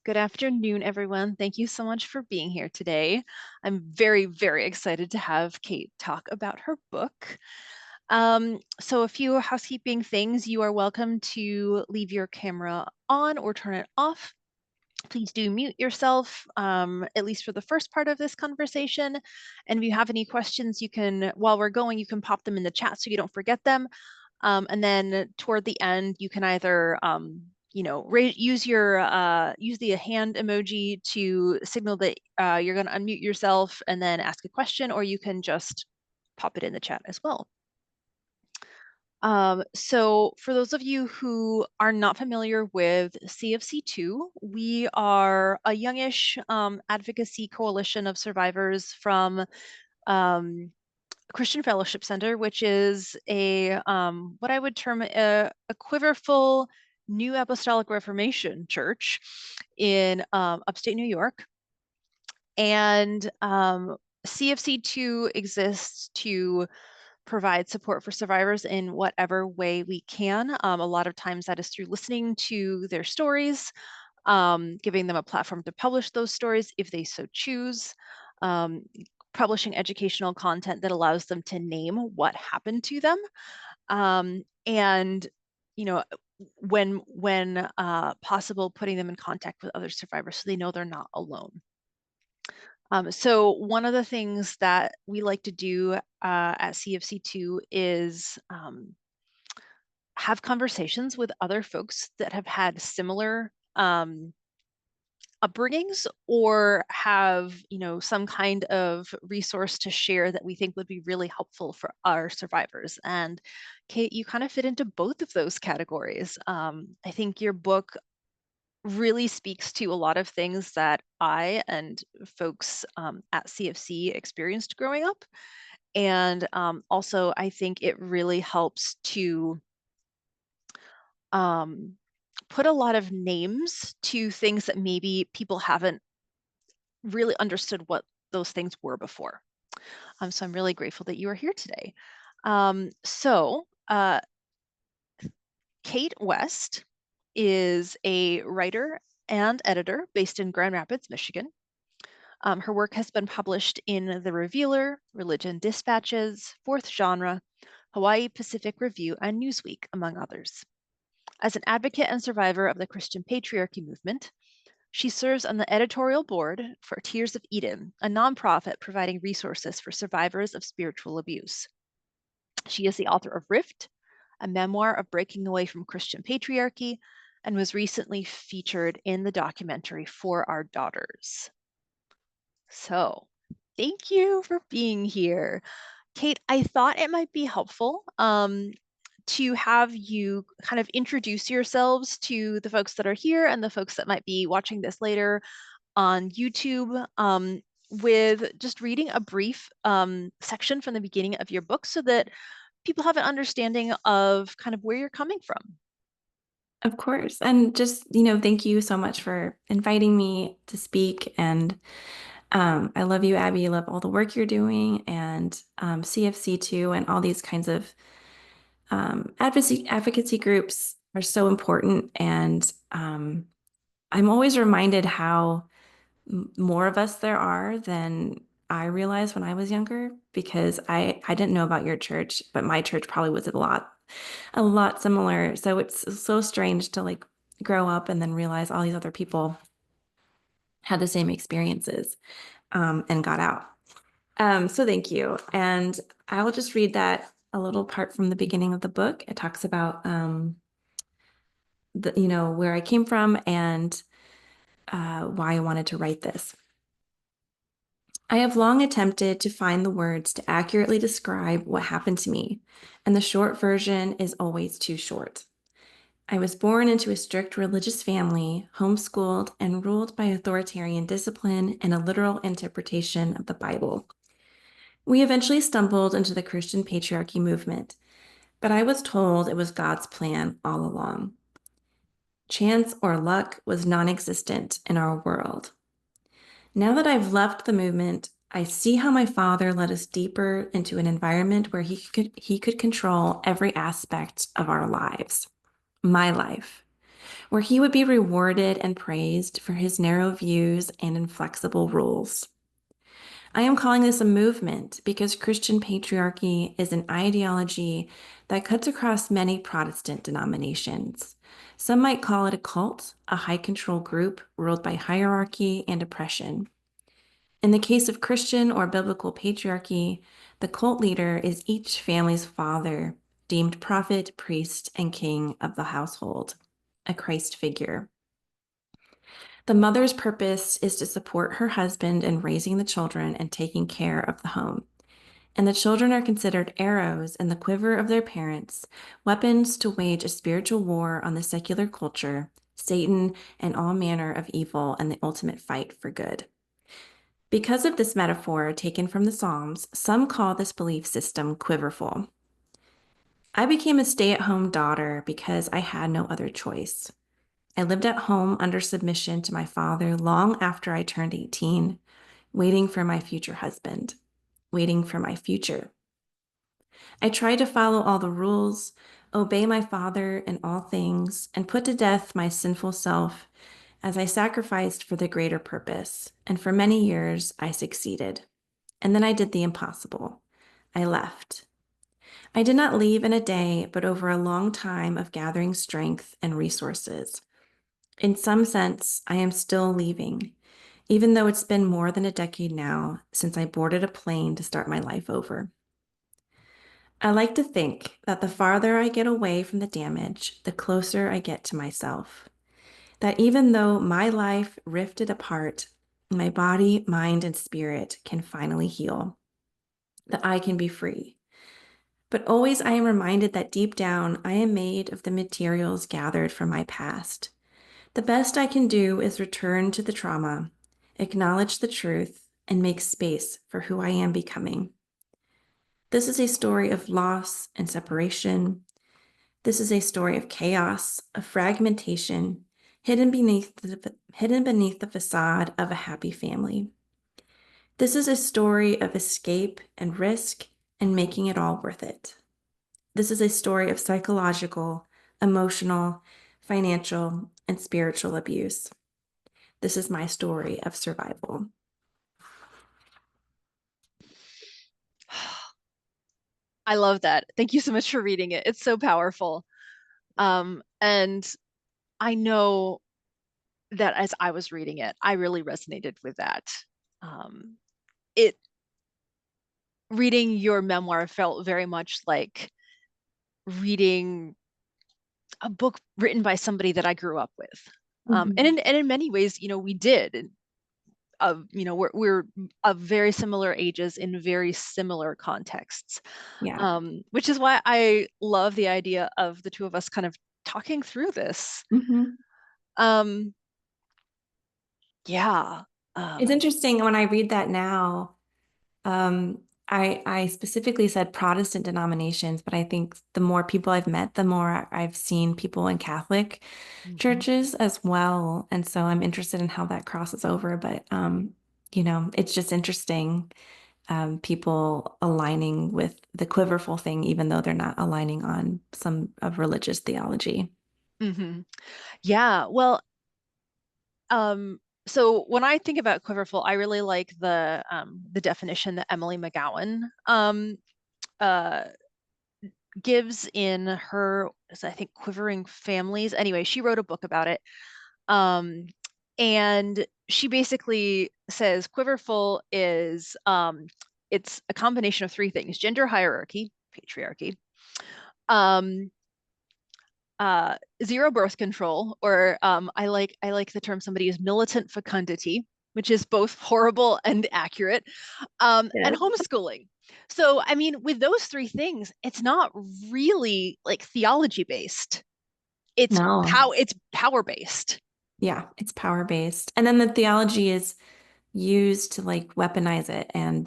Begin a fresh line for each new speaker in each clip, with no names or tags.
Good afternoon, everyone. Thank you so much for being here today. I'm very, very excited to have Cait talk about her book. So a few housekeeping things. You are welcome to leave your camera on or turn it off. Please do mute yourself, at least for the first part of this conversation. And if you have any questions, you can, while we're going, you can pop them in the chat so you don't forget them. And then toward the end, you can either, use the hand emoji to signal that you're going to unmute yourself and then ask a question, or you can just pop it in the chat as well. So for those of you who are not familiar with CFCtoo, we are a youngish advocacy coalition of survivors from um, Christian Fellowship Center, which is a what I would term a quiverful New Apostolic Reformation church in upstate New York. And CFCtoo exists to provide support for survivors in whatever way we can. A lot of times that is through listening to their stories, giving them a platform to publish those stories if they so choose, um, publishing educational content that allows them to name what happened to them, and when possible, putting them in contact with other survivors so they know they're not alone. So one of the things that we like to do at CFCtoo is have conversations with other folks that have had similar upbringings or have, some kind of resource to share that we think would be really helpful for our survivors. And Cait, you kind of fit into both of those categories. I think your book really speaks to a lot of things that I and folks at CFC experienced growing up. And also, I think it really helps to put a lot of names to things that maybe people haven't really understood what those things were before. So I'm really grateful that you are here today. Cait West is a writer and editor based in Grand Rapids, Michigan. Her work has been published in The Revealer, Religion Dispatches, Fourth Genre, Hawaii Pacific Review, and Newsweek, among others. As an advocate and survivor of the Christian Patriarchy movement, she serves on the editorial board for Tears of Eden, a nonprofit providing resources for survivors of spiritual abuse. She is the author of Rift, a memoir of breaking away from Christian patriarchy, and was recently featured in the documentary For Our Daughters. So, thank you for being here. Cait, I thought it might be helpful to have you kind of introduce yourselves to the folks that are here and the folks that might be watching this later on YouTube, with just reading a brief section from the beginning of your book so that people have an understanding of kind of where you're coming from.
Of course. And just, thank you so much for inviting me to speak. And I love you, Abby. I love all the work you're doing and CFCtoo and all these kinds of advocacy groups are so important. And I'm always reminded how more of us there are than I realized when I was younger, because I didn't know about your church, but my church probably was a lot similar. So it's so strange to like grow up and then realize all these other people had the same experiences and got out. So thank you. And I will just read that a little part from the beginning of the book. It talks about where I came from and why I wanted to write this. I have long attempted to find the words to accurately describe what happened to me, and the short version is always too short. I was born into a strict religious family, homeschooled, and ruled by authoritarian discipline and a literal interpretation of the Bible. We eventually stumbled into the Christian Patriarchy movement, but I was told it was God's plan all along. Chance or luck was non-existent in our world. Now that I've left the movement, I see how my father led us deeper into an environment where he could control every aspect of our lives. My life, where he would be rewarded and praised for his narrow views and inflexible rules. I am calling this a movement because Christian patriarchy is an ideology that cuts across many Protestant denominations. Some might call it a cult, a high control group ruled by hierarchy and oppression. In the case of Christian or biblical patriarchy, the cult leader is each family's father, deemed prophet, priest, and king of the household, a Christ figure. The mother's purpose is to support her husband in raising the children and taking care of the home. And the children are considered arrows in the quiver of their parents, weapons to wage a spiritual war on the secular culture, Satan, and all manner of evil, and the ultimate fight for good. Because of this metaphor taken from the Psalms, some call this belief system quiverful. I became a stay-at-home daughter because I had no other choice. I lived at home under submission to my father long after I turned 18, waiting for my future husband, waiting for my future. I tried to follow all the rules, obey my father in all things, and put to death my sinful self as I sacrificed for the greater purpose. And for many years, I succeeded. And then I did the impossible. I left. I did not leave in a day, but over a long time of gathering strength and resources. In some sense, I am still leaving, even though it's been more than a decade now since I boarded a plane to start my life over. I like to think that the farther I get away from the damage, the closer I get to myself. That even though my life rifted apart, my body, mind, and spirit can finally heal, that I can be free. But always I am reminded that deep down, I am made of the materials gathered from my past. The best I can do is return to the trauma, acknowledge the truth, and make space for who I am becoming. This is a story of loss and separation. This is a story of chaos, of fragmentation, hidden beneath the facade of a happy family. This is a story of escape and risk and making it all worth it. This is a story of psychological, emotional, financial, and spiritual abuse. This is my story of survival.
I love that. Thank you so much for reading it. It's so powerful. And I know that as I was reading it, I really resonated with that. Um, it reading your memoir felt very much like reading a book written by somebody that I grew up with.
Mhm.
And in many ways, we did. And we're of very similar ages in very similar contexts.
Yeah.
Which is why I love the idea of the two of us kind of talking through this.
Mhm.
Um, yeah.
It's
Um,
interesting when I read that now. Um, I specifically said Protestant denominations, but I think the more people I've met, the more I've seen people in Catholic
mhm,
churches as well. And so I'm interested in how that crosses over. But it's just interesting, people aligning with the quiverful thing, even though they're not aligning on some of religious theology.
mhm. Yeah. Well, so when I think about quiverful, I really like the definition that Emily McGowan uh, gives in her, I think, Quivering Families. Anyway, she wrote a book about it. Um, and she basically says quiverful is it's a combination of three things: gender hierarchy, patriarchy, um, zero birth control, or I like the term somebody used, militant fecundity, which is both horrible and accurate, and
Yes.
homeschooling. So, I mean, with those three things, it's not really like theology based.
No.
It's power based.
Yeah, it's power based. And then the theology is used to like weaponize it and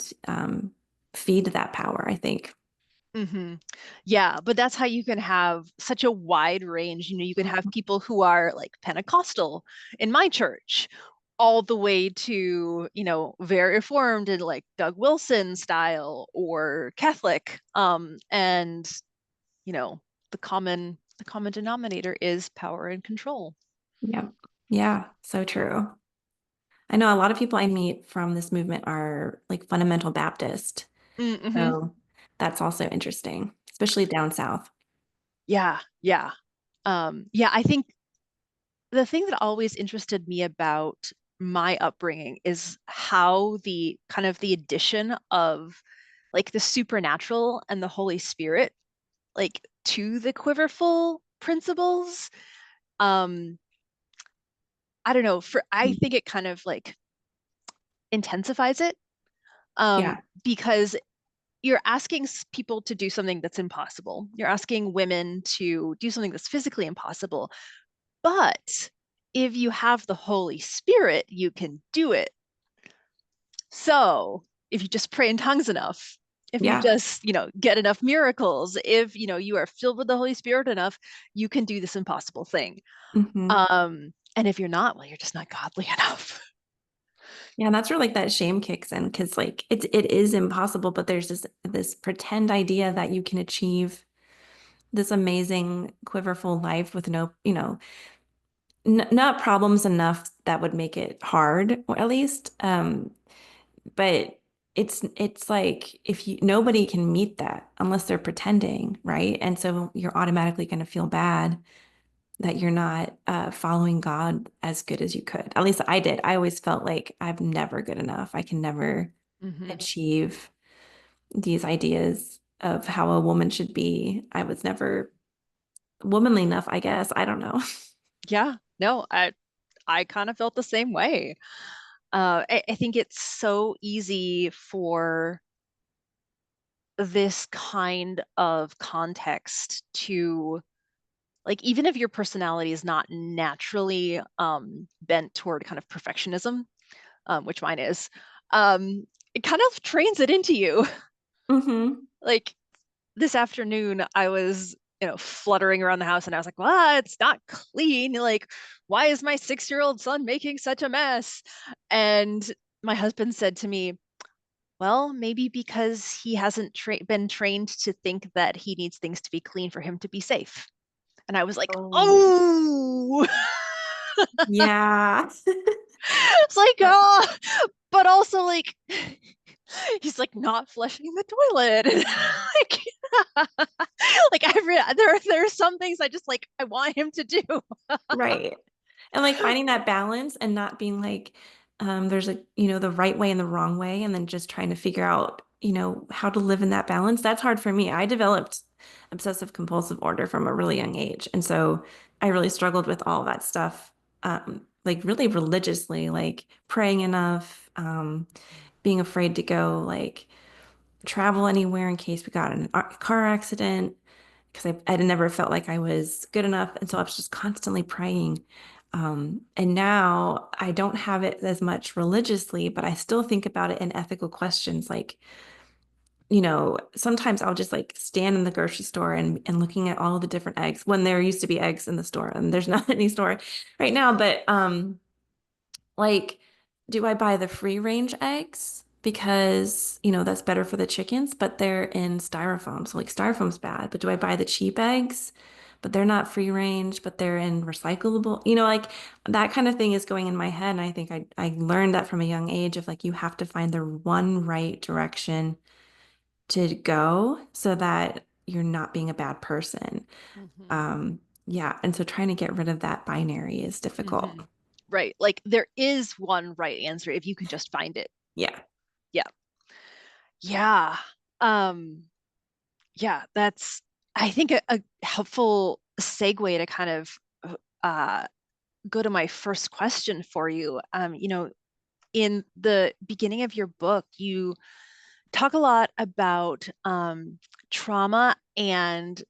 feed that power, I think.
Hmm. Yeah, but that's how you can have such a wide range. You can have people who are like Pentecostal in my church, all the way to, very reformed and like Doug Wilson style, or Catholic. And, you know, the common denominator is power and control.
Yep. Yeah, so true. I know a lot of people I meet from this movement are like fundamental Baptist.
Mm-hmm.
So that's also interesting, especially down south.
Yeah, yeah. Yeah, I think the thing that always interested me about my upbringing is how the kind of the addition of like the supernatural and the Holy Spirit like to the quiverful principles. Um, I don't know, for I think it kind of like intensifies it
Yeah.
because you're asking people to do something that's impossible. You're asking women to do something that's physically impossible. But if you have the Holy Spirit, you can do it. So if you just pray in tongues enough, if you
Yeah.
just, get enough miracles, if, you are filled with the Holy Spirit enough, you can do this impossible thing.
Hmm.
And if you're not, well, you're just not godly enough.
Yeah, and that's where like that shame kicks in because like it is impossible, but there's this pretend idea that you can achieve this amazing quiverful life with no, n not problems enough that would make it hard, or at least. But it's like if you nobody can meet that unless they're pretending, right? And so you're automatically going to feel bad that you're not following God as good as you could. At least I did. I always felt like I'm never good enough. I can never
Hmm.
achieve these ideas of how a woman should be. I was never womanly enough, I guess. I don't know.
Yeah, no, I kind of felt the same way. I think it's so easy for this kind of context to like even if your personality is not naturally bent toward kind of perfectionism, which mine is, it kind of trains it into you.
Hmm.
Like this afternoon, I was, fluttering around the house and I was like, well, it's not clean. Like, why is my 6-year-old son making such a mess? And my husband said to me, well, maybe because he hasn't been trained to think that he needs things to be clean for him to be safe. And I was like,
Oh,
oh,
yeah.
it's like, oh, but also like, he's like not flushing the toilet. like, like there are some things I just like I want him to do.
Right. And like finding that balance and not being like, there's a, the right way and the wrong way, and then just trying to figure out, how to live in that balance. That's hard for me. I developed obsessive compulsive order from a really young age. And so I really struggled with all that stuff, like really religiously, like praying enough, being afraid to go like travel anywhere in case we got in a car accident because I had never felt like I was good enough. And so I was just constantly praying. And now I don't have it as much religiously, but I still think about it in ethical questions. Like, sometimes I'll just like stand in the grocery store and looking at all the different eggs when there used to be eggs in the store and there's not any store right now. But like, do I buy the free range eggs? Because, that's better for the chickens, but they're in styrofoam. So like styrofoam's bad. But do I buy the cheap eggs? But they're not free range, but they're in recyclable. Like that kind of thing is going in my head. And I think I learned that from a young age of like you have to find the one right direction to go so that you're not being a bad person.
Hmm.
Yeah. And so trying to get rid of that binary is difficult.
Hmm. Right. Like there is one right answer if you can just find it.
Yeah.
Yeah. Yeah. Um, yeah, that's I think a helpful segue to kind of uh go to my first question for you. In the beginning of your book, you talk a lot about trauma and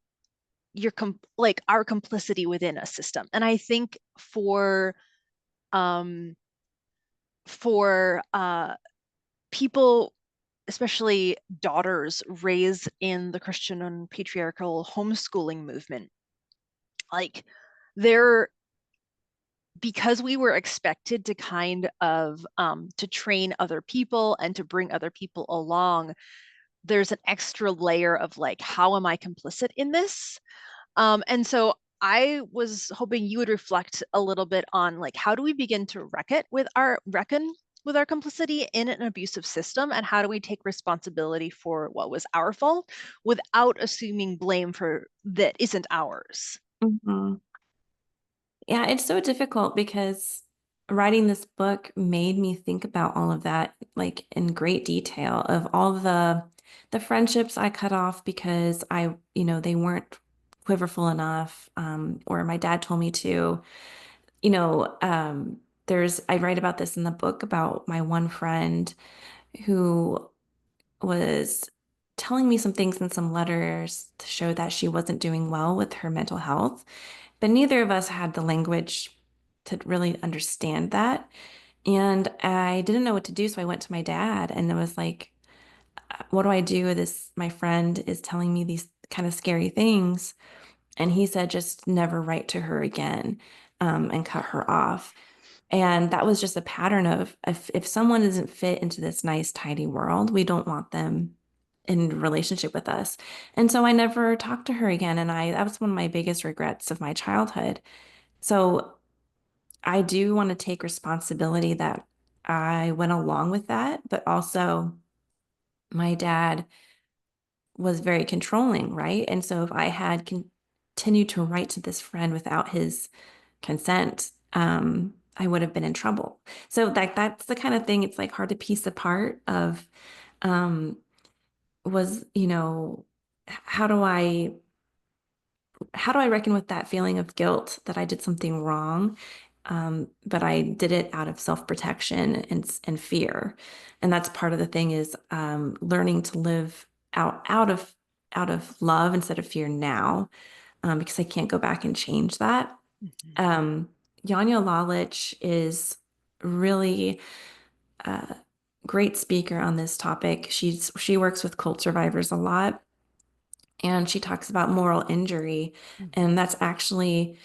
like our complicity within a system. And I think um, for people, especially daughters raised in the Christian and patriarchal homeschooling movement, like they're because we were expected to kind of to train other people and to bring other people along, there's an extra layer of like, how am I complicit in this? And so I was hoping you would reflect a little bit on like how do we begin to reckon with our complicity in an abusive system, and how do we take responsibility for what was our fault without assuming blame for that isn't ours.
Mhm. Yeah, it's so difficult because writing this book made me think about all of that, like in great detail of all the friendships I cut off because they weren't quiverful enough, or my dad told me to. You know, I write about this in the book about my one friend who was telling me some things in some letters to show that she wasn't doing well with her mental health, but neither of us had the language to really understand that. And I didn't know what to do, so I went to my dad and it was like, what do I do? This my friend is telling me these kind of scary things. And he said, just never write to her again, and cut her off. And that was just a pattern of if someone doesn't fit into this nice, tidy world, we don't want them in relationship with us. And so I never talked to her again. And that was one of my biggest regrets of my childhood. So I do want to take responsibility that I went along with that, but also my dad was very controlling, right? And so if I had continued to write to this friend without his consent, I would have been in trouble. So that's the kind of thing it's like hard to piece apart of um, was, how do I reckon with that feeling of guilt that I did something wrong? But I did it out of self-protection and fear. And that's part of the thing is learning to live out of love instead of fear now, because I can't go back and change that.
Mhm.
Um, Yanya Lalich is really a great speaker on this topic. She works with cult survivors a lot, and she talks about moral injury,
Mhm.
and that's actually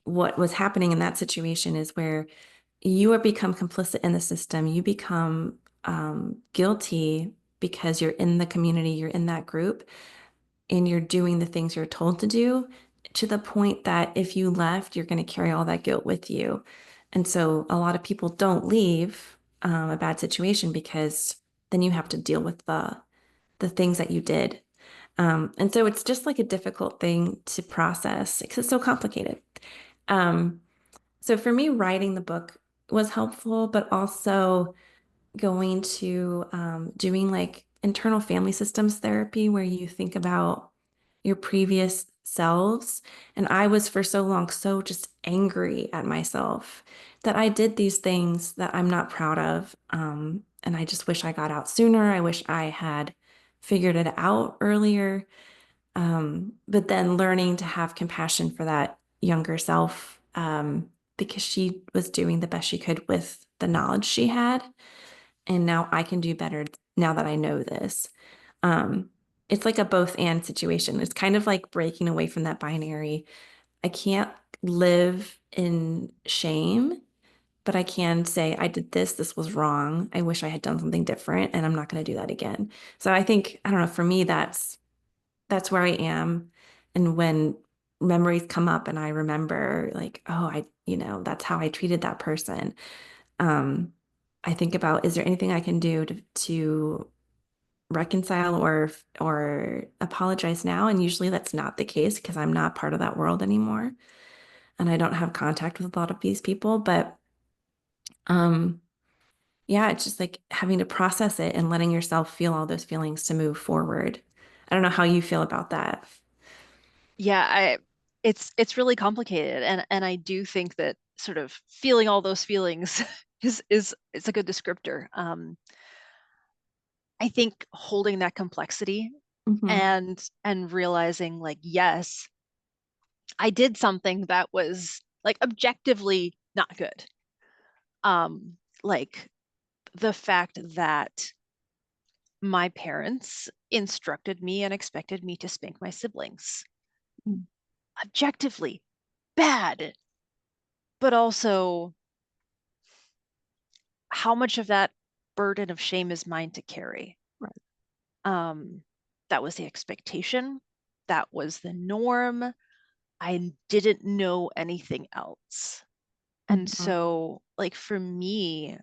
what was happening in that situation is where you have become complicit in the system. You become guilty because you're in the community, you're in that group, and you're doing the things you're told to do to the point that if you left, you're going to carry all that guilt with you. And so a lot of people don't leave a bad situation because then you have to deal with the things that you did. And so it's just like a difficult thing to process because it's so complicated. Um, so for me, writing the book was helpful, but also going to doing like internal family systems therapy where you think about your previous selves. And I was for so long so just angry at myself that I did these things that I'm not proud of. And I just wish I got out sooner. I wish I had figured it out earlier. But then learning to have compassion for that younger self, because she was doing the best she could with the knowledge she had. And now I can do better now that I know this. Um, it's like a both and situation. It's kind of like breaking away from that binary. I can't live in shame, but I can say, I did this, this was wrong. I wish I had done something different, and I'm not going to do that again. So I think, I don't know, for me, that's where I am. And when memories come up and I remember like, oh, that's how I treated that person. Um, I think about, is there anything I can do to reconcile or apologize now? And usually that's not the case because I'm not part of that world anymore. And I don't have contact with a lot of these people. But um, yeah, it's just like having to process it and letting yourself feel all those feelings to move forward. I don't know how you feel about that.
Yeah, it's really complicated, and I do think that sort of feeling all those feelings is a good descriptor. I think holding that complexity
Hmm.
and realizing like, yes, I did something that was like objectively not good. Like the fact that my parents instructed me and expected me to spank my siblings. Objectively bad, but also how much of that burden of shame is mine to carry?
Right.
Um, that was the expectation. That was the norm. I didn't know anything else. And
Mhm.
so, like, for me,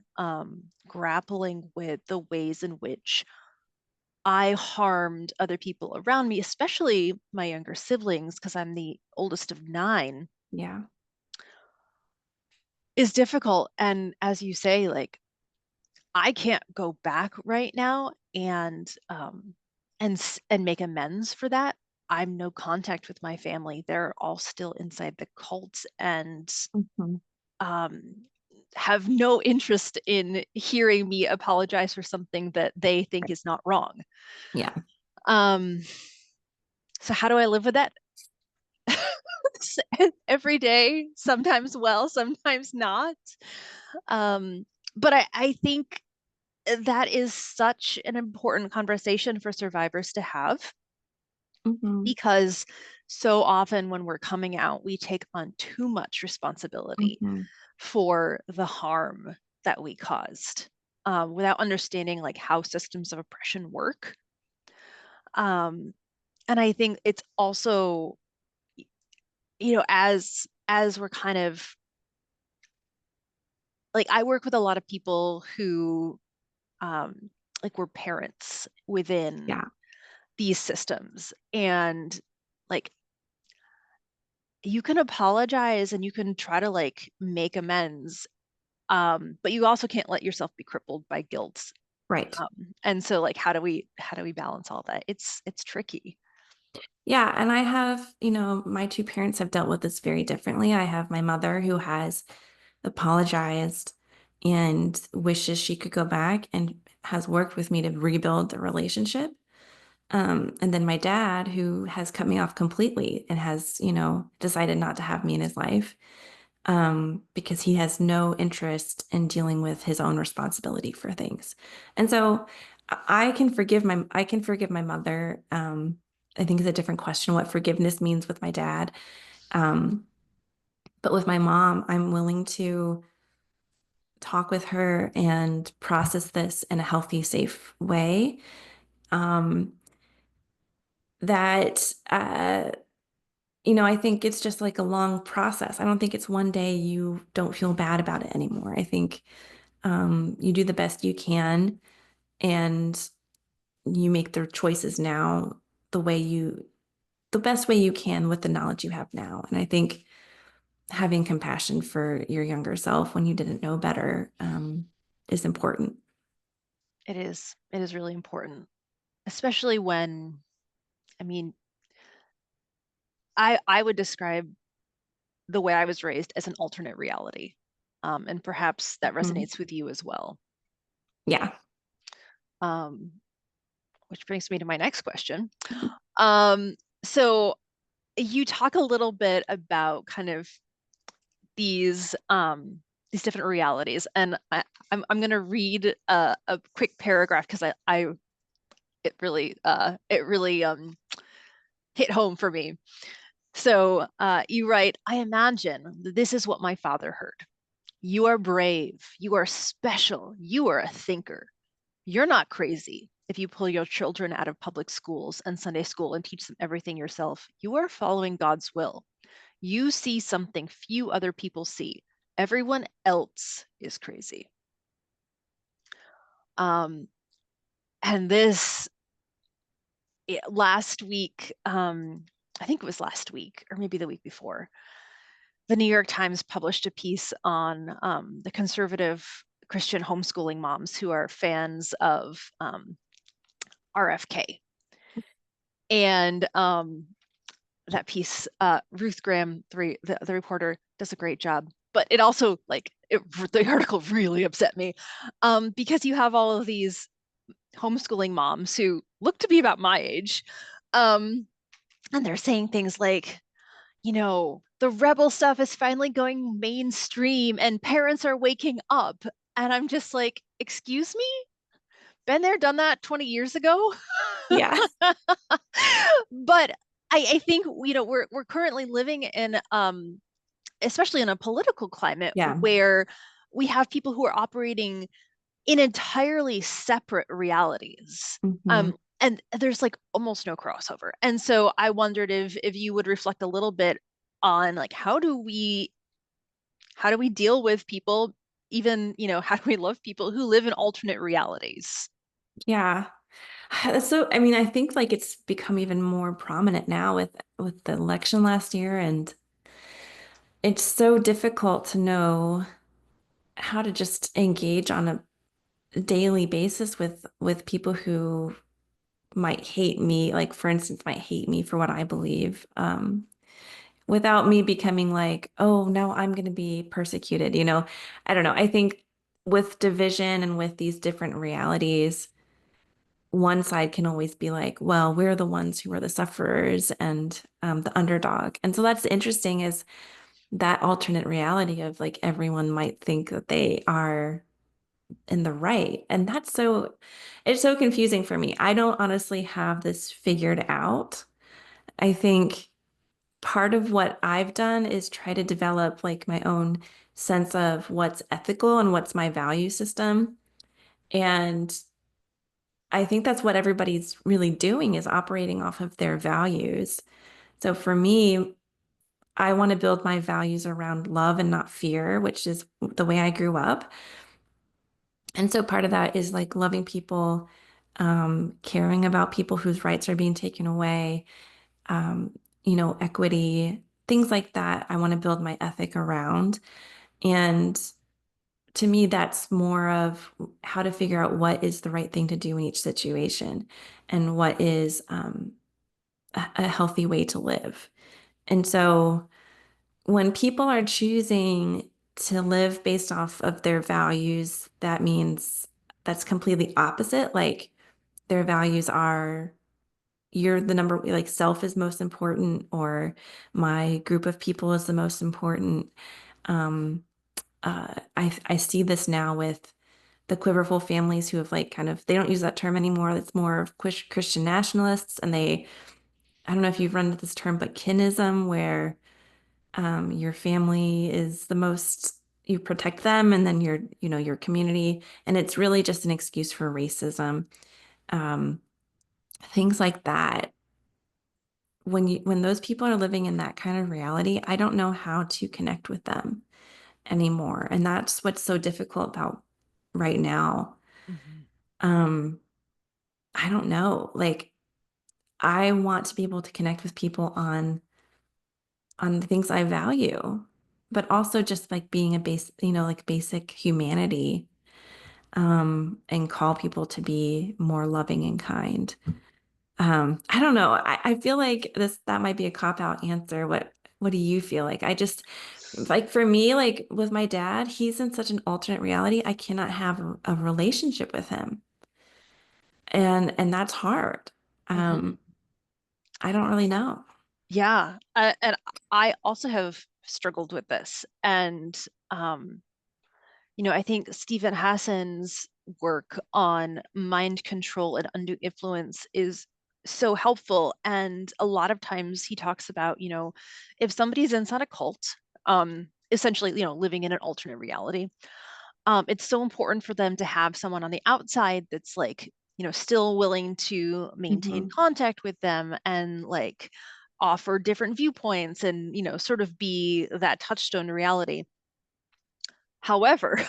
grappling with the ways in which I harmed other people around me, especially my younger siblings, because I'm the oldest of nine,
Yeah.
is difficult. And as you say, like, I can't go back right now and make amends for that. I'm no contact with my family. They're all still inside the cult and
Mhm.
um, have no interest in hearing me apologize for something that they think is not wrong.
Yeah.
Um, so how do I live with that? Every day, sometimes well, sometimes not. Um, but I think that is such an important conversation for survivors to have
Mhm.
because so often when we're coming out, we take on too much responsibility
Mhm.
for the harm that we caused without understanding like how systems of oppression work. Um, and I think it's also, as we're kind of like I work with a lot of people who like were parents within
Yeah.
these systems and like you can apologize and you can try to like make amends, but you also can't let yourself be crippled by guilt.
Right.
And so like how do we balance all that? It's tricky.
Yeah, and I have, my two parents have dealt with this very differently. I have my mother who has apologized and wishes she could go back and has worked with me to rebuild the relationship. And then my dad, who has cut me off completely and has, decided not to have me in his life, because he has no interest in dealing with his own responsibility for things. And so I can forgive my mother. I think it's a different question what forgiveness means with my dad. Um, but with my mom, I'm willing to talk with her and process this in a healthy, safe way. Um, that I think it's just like a long process. I don't think it's one day you don't feel bad about it anymore. I think you do the best you can and you make the choices now the way the best way you can with the knowledge you have now. And I think having compassion for your younger self when you didn't know better is important.
It is really important, especially when I mean I would describe the way I was raised as an alternate reality. And perhaps that
Mhm.
resonates with you as well.
Yeah.
Um, which brings me to my next question. Um, so you talk a little bit about kind of these these different realities, and I'm going to read a quick paragraph because I it really hit home for me. So you write, I imagine that this is what my father heard. You are brave. You are special. You are a thinker. You're not crazy. If you pull your children out of public schools and Sunday school and teach them everything yourself, you are following God's will. You see something few other people see. Everyone else is crazy. Um, and this last week, I think it was last week or maybe the week before, the New York Times published a piece on the conservative Christian homeschooling moms who are fans of RFK. And that piece, Ruth Graham, the reporter, does a great job. But it also, the article really upset me because you have all of these homeschooling moms who look to be about my age. Um, and they're saying things like, the rebel stuff is finally going mainstream and parents are waking up. And I'm just like, excuse me? Been there, done that 20 years ago.
Yeah.
But I think we're currently living in especially in a political climate
Yeah.
where we have people who are operating in entirely separate realities.
Hmm.
And there's like almost no crossover. And so I wondered if you would reflect a little bit on like how do we deal with people, even, how do we love people who live in alternate realities?
Yeah. So, I mean, I think like it's become even more prominent now with the election last year, and it's so difficult to know how to just engage on a daily basis with people who might hate me, like for instance, might hate me for what I believe, without me becoming like, oh, now I'm going to be persecuted. I don't know. I think with division and with these different realities, one side can always be like, well, we're the ones who are the sufferers and the underdog. And so that's interesting is that alternate reality of like everyone might think that they are in the right. And it's so confusing for me. I don't honestly have this figured out. I think part of what I've done is try to develop like my own sense of what's ethical and what's my value system. And I think that's what everybody's really doing is operating off of their values. So for me, I want to build my values around love and not fear, which is the way I grew up. And so part of that is like loving people, caring about people whose rights are being taken away, equity, things like that. I want to build my ethic around. And to me, that's more of how to figure out what is the right thing to do in each situation and what is a healthy way to live. And so when people are choosing to live based off of their values, that means that's completely opposite. Like their values are you're the number, like self is most important, or my group of people is the most important. Um, I see this now with the Quiverful families who have like kind of, they don't use that term anymore. It's more of Christian nationalists. And I don't know if you've run into this term, but kinism, where your family is the most, you protect them and then your community. And it's really just an excuse for racism. Um, things like that. When those people are living in that kind of reality, I don't know how to connect with them anymore. And that's what's so difficult about right now.
Mhm.
Um, I don't know. Like I want to be able to connect with people on the things I value, but also just like being a like basic humanity, and call people to be more loving and kind. I don't know. I feel like that might be a cop-out answer. What do you feel like? I just like for me, like with my dad, he's in such an alternate reality. I cannot have a relationship with him. And that's hard.
Mhm.
Um, I don't really know.
Yeah, and I also have struggled with this, and um, I think Stephen Hassan's work on mind control and undue influence is so helpful. And a lot of times he talks about, if somebody's inside a cult, essentially, living in an alternate reality, it's so important for them to have someone on the outside that's like, still willing to maintain
Mhm.
contact with them and like offer different viewpoints and, sort of be that touchstone reality. However,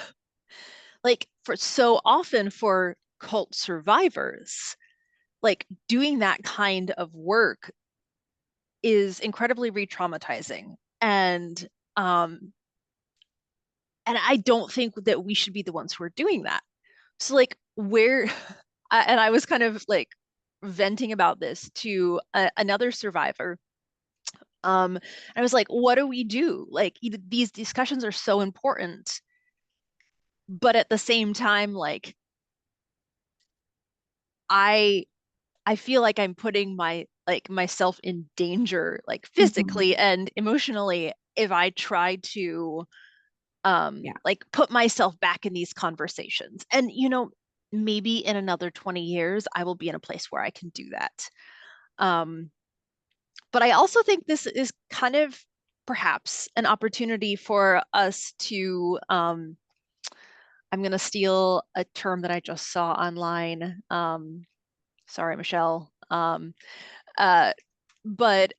like for so often for cult survivors, like doing that kind of work is incredibly re-traumatizing. Um and I don't think that we should be the ones who are doing that. So like where and I was kind of like venting about this to another survivor. I was like, what do we do? Like these discussions are so important, but at the same time, like I I feel like I'm putting myself in danger, like
Mhm.
physically and emotionally, if I try to
Yeah.
like put myself back in these conversations. And maybe in another 20 years, I will be in a place where I can do that. Um, but I also think this is kind of perhaps an opportunity for us to I'm going to steal a term that I just saw online. Sorry, Michelle. Uh, but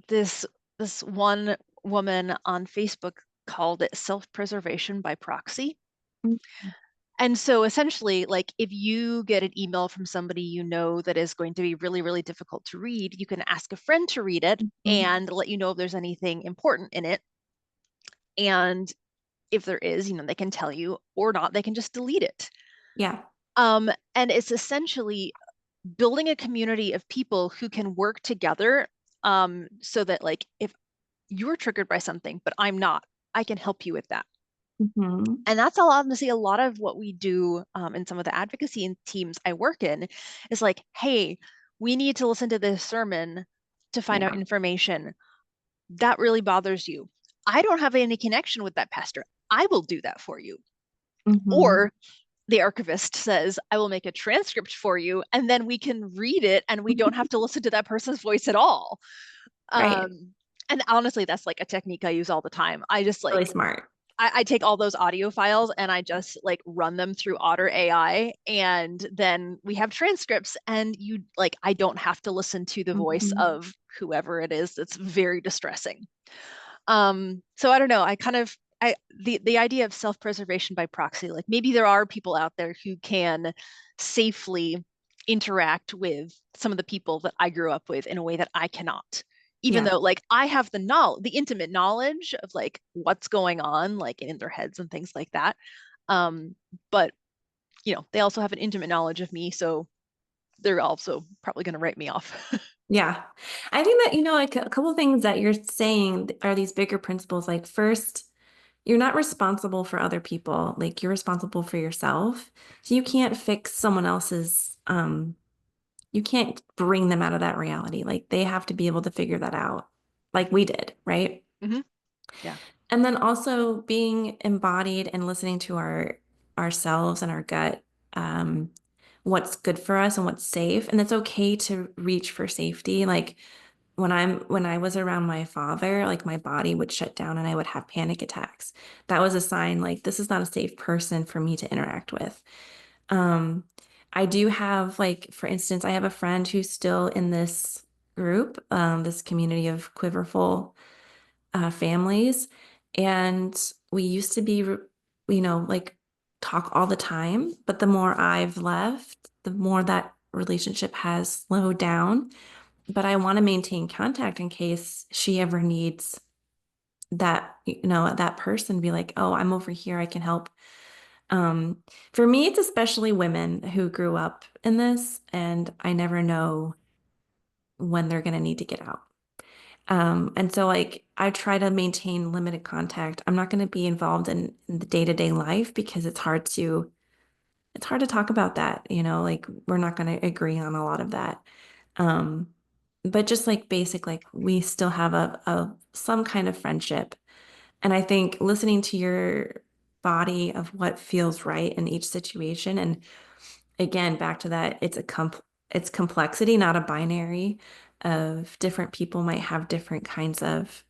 this this one woman on Facebook called it self-preservation by proxy.
Mhm.
And so essentially, like if you get an email from somebody you know that is going to be really, really difficult to read, you can ask a friend to read it
Mhm.
and let you know if there's anything important in it. And if there is, they can tell you, or not, they can just delete it.
Yeah.
And it's essentially building a community of people who can work together, so that like if you're triggered by something, but I'm not, I can help you with that.
Mhm.
And that's honestly a lot of what we do, in some of the advocacy teams I work in, is like, hey, we need to listen to this sermon to find out
Yeah.
information. That really bothers you. I don't have any connection with that pastor. I will do that for you.
Mhm.
Or the archivist says, I will make a transcript for you, and then we can read it and we don't have to listen to that person's voice at all.
Right.
Um, and honestly, that's like a technique I use all the time. I just
Really
like
smart.
I take all those audio files and I just like run them through Otter AI, and then we have transcripts, and you like I don't have to listen to the voice
Mhm.
of whoever it is that's very distressing. So I don't know. I kind of the idea of self-preservation by proxy, like maybe there are people out there who can safely interact with some of the people that I grew up with in a way that I cannot. Even
Yeah.
though like I have the intimate knowledge of like what's going on, like in their heads and things like that. But they also have an intimate knowledge of me, so they're also probably going to write me off.
Yeah. I think that, like a couple things that you're saying are these bigger principles. Like, first, you're not responsible for other people. Like, you're responsible for yourself. So you can't fix someone else's, you can't bring them out of that reality. Like, they have to be able to figure that out, like we did, right?
Hmm. Yeah.
And then also being embodied and listening to ourselves and our gut, um, what's good for us and what's safe. And it's okay to reach for safety. Like when I was around my father, like my body would shut down and I would have panic attacks. That was a sign like this is not a safe person for me to interact with. Um, I do have like, for instance, I have a friend who's still in this group, this community of quiverful families. And we used to be, like talk all the time. But the more I've left, the more that relationship has slowed down. But I want to maintain contact in case she ever needs that, that person be like, oh, I'm over here. I can help. Um, for me, it's especially women who grew up in this, and I never know when they're going to need to get out. And so like I try to maintain limited contact. I'm not going to be involved in the day-to-day life because it's hard to talk about that, like we're not going to agree on a lot of that. Um, but just like basic, like we still have a some kind of friendship. And I think listening to your body of what feels right in each situation, and again, back to that, it's complexity, not a binary of different people might have different kinds of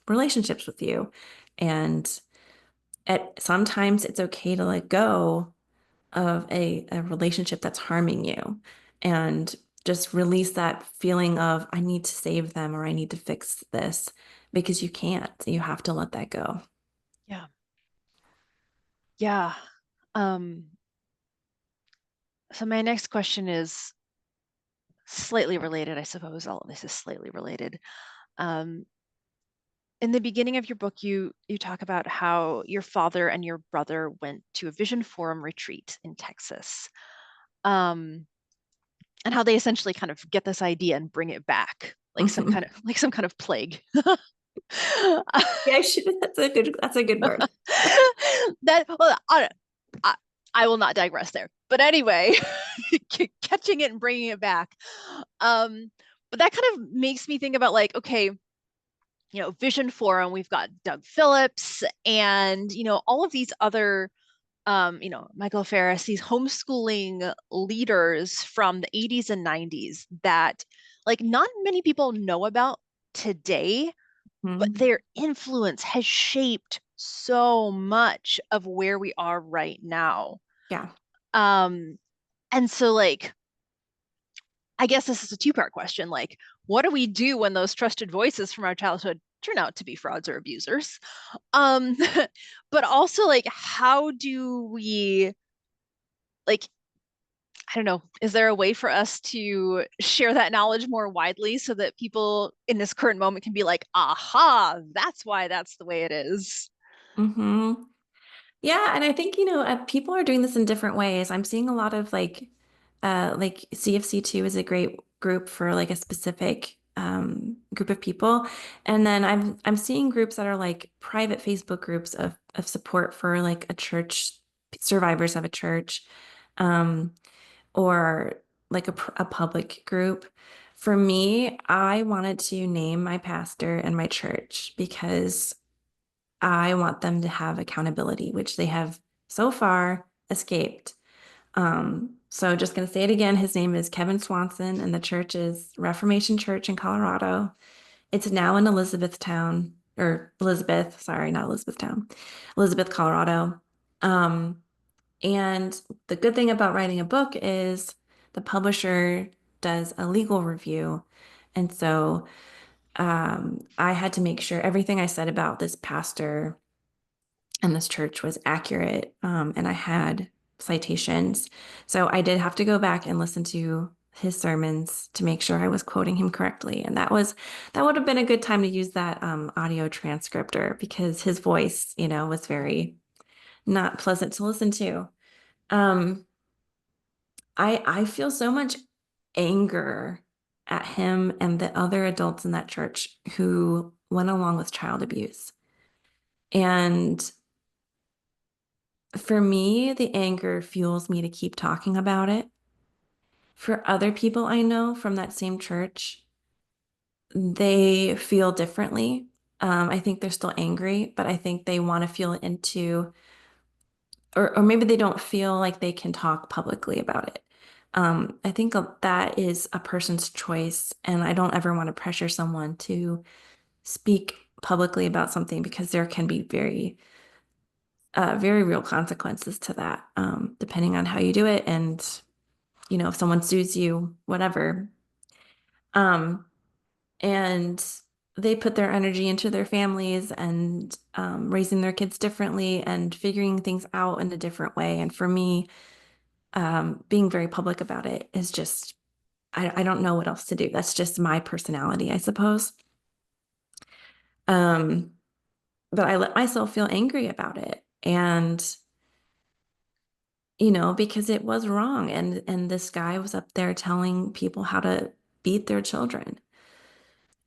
relationships with you. And sometimes it's okay to let go of a relationship that's harming you and just release that feeling of I need to save them or I need to fix this because you can't. You have to let that go.
Yeah. Yeah. Um, so my next question is slightly related, I suppose. All of this is slightly related. Um, in the beginning of your book, you talk about how your father and your brother went to a Vision Forum retreat in Texas, um, and how they essentially kind of get this idea and bring it back, like some kind of plague.
Yeah, that's a good word.
That well, I, I will not digress there. But anyway, catching it and bringing it back. Um, but that kind of makes me think about like, okay, Vision Forum, we've got Doug Phillips and, all of these other, Michael Ferris, these homeschooling leaders from the 80s and 90s that like not many people know about today, but
Mhm.
their influence has shaped so much of where we are right now.
Yeah.
Um, and so like I guess this is a two-part question. Like, what do we do when those trusted voices from our childhood turn out to be frauds or abusers? Um, but also like, how do we like, I don't know, is there a way for us to share that knowledge more widely so that people in this current moment can be like, aha, that's why that's the way it is?
Hmm. Yeah, and I think, people are doing this in different ways. I'm seeing a lot of like CFCtoo is a great group for like a specific group of people. And then I'm seeing groups that are like private Facebook groups of support for like a church, survivors of a church, um, or like a public group. For me, I wanted to name my pastor and my church because I want them to have accountability, which they have so far escaped. So just going to say it again. His name is Kevin Swanson, and the church is Reformation Church in Colorado. It's now in Elizabethtown, or Elizabeth, sorry, not Elizabethtown, Elizabeth, Colorado. Um, and the good thing about writing a book is the publisher does a legal review. And so I had to make sure everything I said about this pastor and this church was accurate. And I had citations. So I did have to go back and listen to his sermons to make sure I was quoting him correctly. And that would have been a good time to use that audio transcriptor because his voice, was very not pleasant to listen to. Um, I feel so much anger at him and the other adults in that church who went along with child abuse. And for me, the anger fuels me to keep talking about it. For other people I know from that same church, they feel differently. I think they're still angry, but I think they want to feel into, or maybe they don't feel like they can talk publicly about it. I think that is a person's choice, and I don't ever want to pressure someone to speak publicly about something because there can be very real consequences to that, depending on how you do it. And, if someone sues you, whatever. Um, and they put their energy into their families and raising their kids differently and figuring things out in a different way. And for me, being very public about it is just, I don't know what else to do. That's just my personality, I suppose. Um, but I let myself feel angry about it. And because it was wrong. And this guy was up there telling people how to beat their children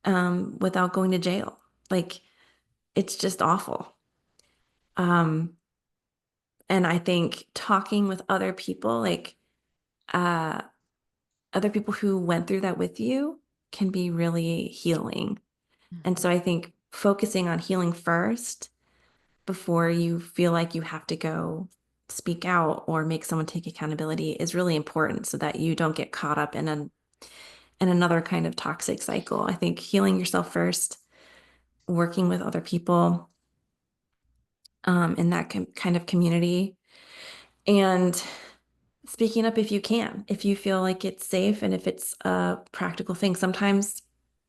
without going to jail. Like, it's just awful. Um, and I think talking with other people, like uh, other people who went through that with you, can be really healing. And
Mhm.
so I think focusing on healing first before you feel like you have to go speak out or make someone take accountability is really important so that you don't get caught up in another kind of toxic cycle. I think healing yourself first, working with other people in that kind of community, and speaking up if you can, if you feel like it's safe and if it's a practical thing. Sometimes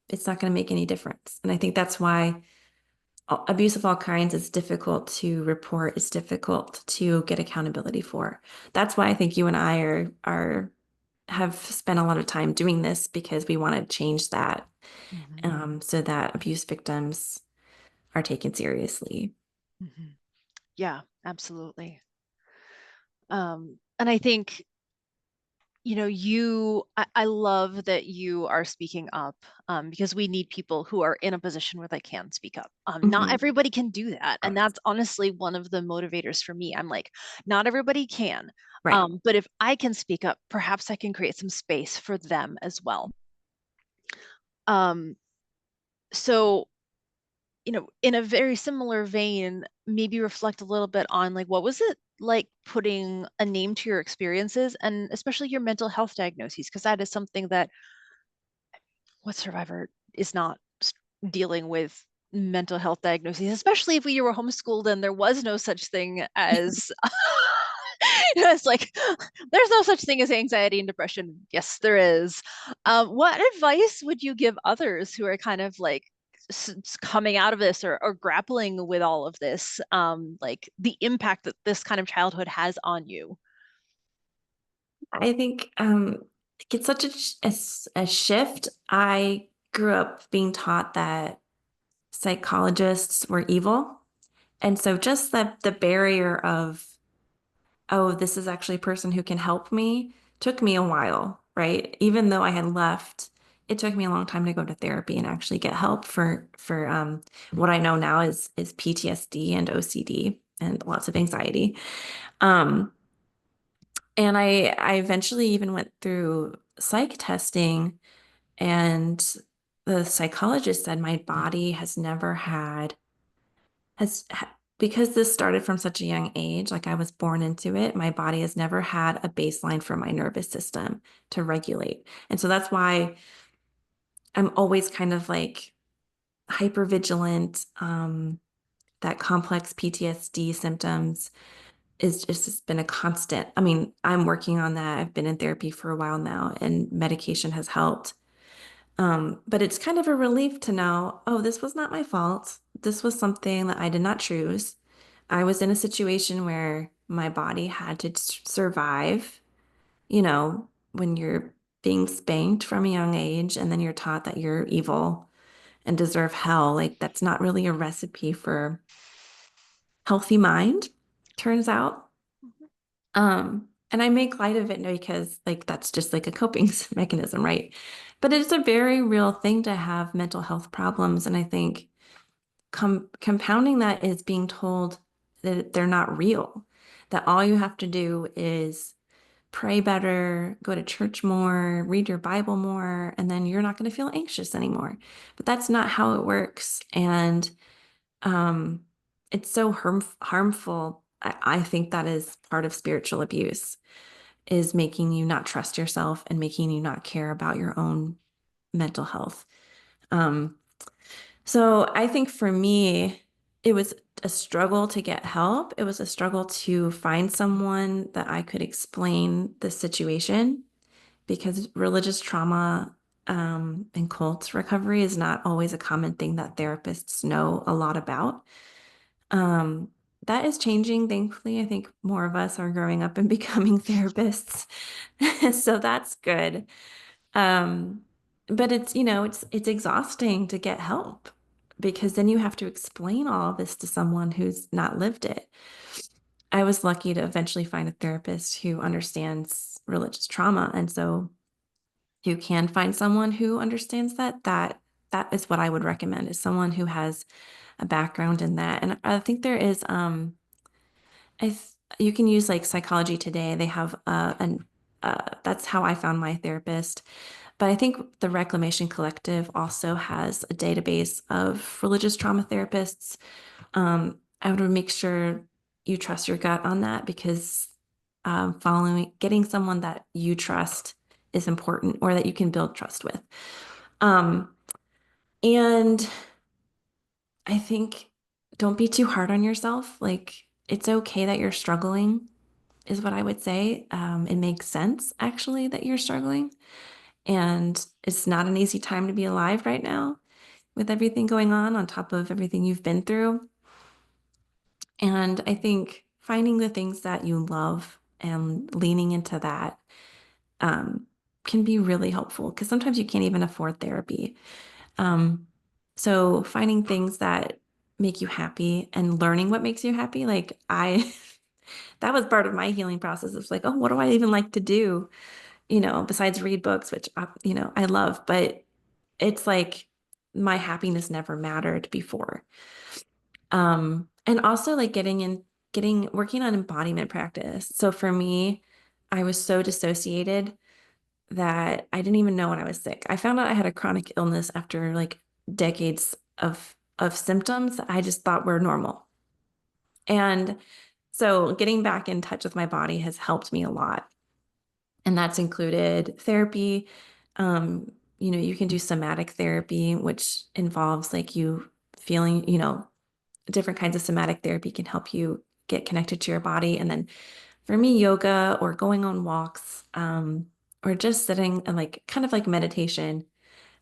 it's not going to make any difference. And I think that's why abuse of all kinds is difficult to report, it's difficult to get accountability for. That's why I think you and I are have spent a lot of time doing this because we want to change that,
Mhm.
so that abuse victims are taken seriously.
Mhm. Yeah, absolutely. And I think, I love that you are speaking up, because we need people who are in a position where they can speak up. Not
Mhm.
everybody can do that. And that's honestly one of the motivators for me. I'm like, not everybody can.
Right.
But if I can speak up, perhaps I can create some space for them as well. Um, so in a very similar vein, maybe reflect a little bit on like what was it like putting a name to your experiences and especially your mental health diagnoses, because that is something that what survivor is not dealing with mental health diagnoses, especially if we were homeschooled and there was no such thing as It's like there's no such thing as anxiety and depression. Yes, there is. What advice would you give others who are kind of like coming out of this or grappling with all of this, like the impact that this kind of childhood has on you?
I think it's such a shift. I grew up being taught that psychologists were evil. And so just the barrier of, oh, this is actually a person who can help me took me a while, right? Even though I had left, it took me a long time to go to therapy and actually get help for what I know now is PTSD and OCD and lots of anxiety. Um, and I eventually even went through psych testing, and the psychologist said my body has never had has because this started from such a young age, like I was born into it, my body has never had a baseline for my nervous system to regulate. And so that's why I'm always kind of like hyper vigilant. That complex PTSD symptoms is just has been a constant. I mean, I'm working on that. I've been in therapy for a while now, and medication has helped. But it's kind of a relief to know, oh, this was not my fault. This was something that I did not choose. I was in a situation where my body had to survive, when you're being spanked from a young age and then you're taught that you're evil and deserve hell. Like, that's not really a recipe for healthy mind, turns out. And I make light of it now because like that's just like a coping mechanism, right? But it's a very real thing to have mental health problems. And I think compounding that is being told that they're not real, that all you have to do is pray better, go to church more, read your Bible more, and then you're not going to feel anxious anymore. But that's not how it works. And um, it's so harmful. I think that is part of spiritual abuse, is making you not trust yourself and making you not care about your own mental health. Um, so I think for me, it was a struggle to get help. It was a struggle to find someone that I could explain the situation, because religious trauma and cult recovery is not always a common thing that therapists know a lot about. Um, that is changing, thankfully. I think more of us are growing up and becoming therapists. So that's good. Um, but it's exhausting to get help, because then you have to explain all of this to someone who's not lived it. I was lucky to eventually find a therapist who understands religious trauma. And so you can find someone who understands that is what I would recommend, is someone who has a background in that. And I think there is you can use like Psychology Today. They have an that's how I found my therapist. But I think the Reclamation Collective also has a database of religious trauma therapists. I would make sure you trust your gut on that, because getting someone that you trust is important, or that you can build trust with. Um, and I think don't be too hard on yourself. Like, it's okay that you're struggling, is what I would say. It makes sense, actually, that you're struggling. And it's not an easy time to be alive right now with everything going on top of everything you've been through. And I think finding the things that you love and leaning into that um, can be really helpful, because sometimes you can't even afford therapy. Um, so finding things that make you happy and learning what makes you happy, like that was part of my healing process. It's like, oh, what do I even like to do? Besides read books, which, I love, but it's like my happiness never mattered before. And also like working on embodiment practice. So for me, I was so dissociated that I didn't even know when I was sick. I found out I had a chronic illness after like decades of symptoms that I just thought were normal. And so getting back in touch with my body has helped me a lot. And that's included therapy. You can do somatic therapy, which involves like you feeling, different kinds of somatic therapy can help you get connected to your body. And then For me, yoga or going on walks, or just sitting and like kind of like meditation,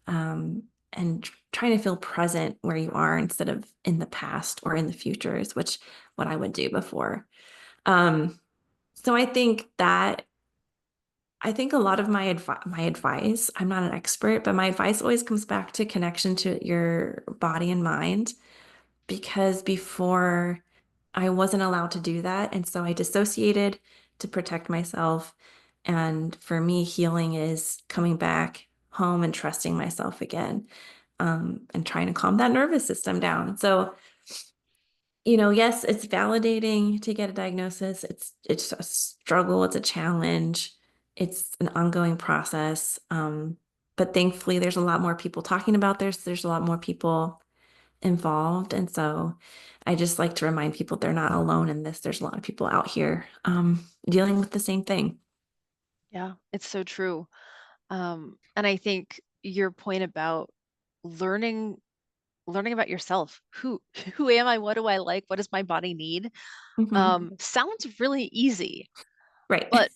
and trying to feel present where you are instead of in the past or in the futures, which what I would do before. Um, so I think a lot of my advice, I'm not an expert, but my advice always comes back to connection to your body and mind because before I wasn't allowed to do that. And so I dissociated to protect myself. And for me, healing is coming back home and trusting myself again, and trying to calm that nervous system down. So, yes, it's validating to get a diagnosis. It's a struggle, it's a challenge, it's an ongoing process. But thankfully, there's a lot more people talking about this. There's a lot more people involved. And so I just like to remind people they're not alone in this. There's a lot of people out here dealing with the same thing.
Yeah, it's so true. And I think your point about learning learning about yourself. Who am I? What do I like? What does my body need?
Hmm.
Sounds really easy,
Right.
but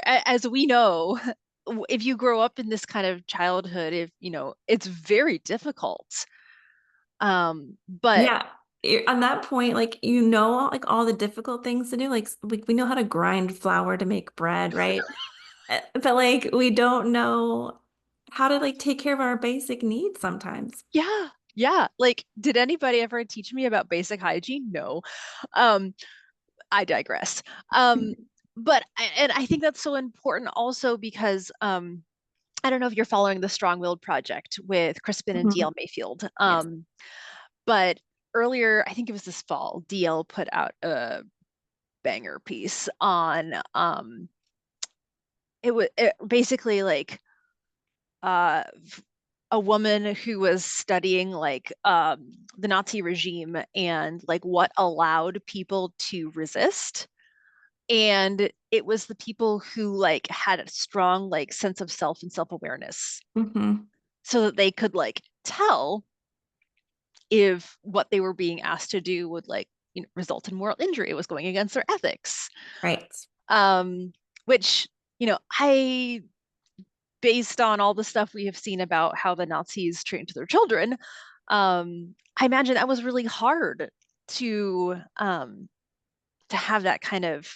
as we know, if you grow up in this kind of childhood, if it's very difficult. But
Yeah. On that point, like, like all the difficult things to do, like we know how to grind flour to make bread, right? But like we don't know how to like take care of our basic needs sometimes.
yeah, yeah. Like, did anybody ever teach me about basic hygiene? No. Um, I digress. Um, and I think that's so important also because I don't know if you're following the Strong-Willed Project with Crispin and
Mhm.
DL Mayfield.
Yes.
But earlier, I think it was this fall, DL put out a banger piece on basically like uh a woman who was studying like the Nazi regime and like what allowed people to resist. And it was the people who like had a strong like sense of self and self-awareness
Hmm.
so that they could like tell if what they were being asked to do would like result in moral injury, it was going against their ethics.
Right.
um which I, based on all the stuff we have seen about how the Nazis trained their children, I imagine that was really hard to have that kind of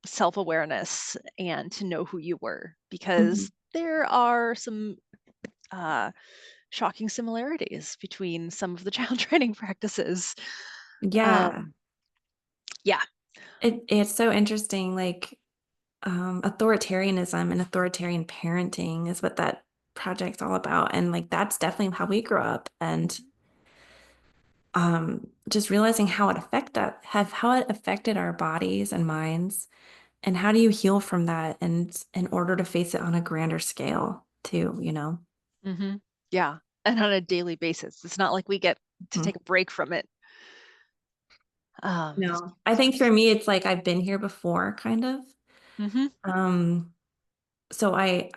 self-awareness and to know who you were,
Mhm.
because there are some uh, shocking similarities between some of the child training practices.
Yeah.
Um, yeah.
It's so interesting. Like, authoritarianism and authoritarian parenting is what that project's all about. And like that's definitely how we grew up. And just realizing how it how it affected our bodies and minds, and how do you heal from that and in order to face it on a grander scale too, you know?
Hmm. Yeah. And on a daily basis. It's not like we get to
Mhm.
take a break from it. Um,
No, I think for me, it's like I've been here before, kind of.
mhm.
Um, so I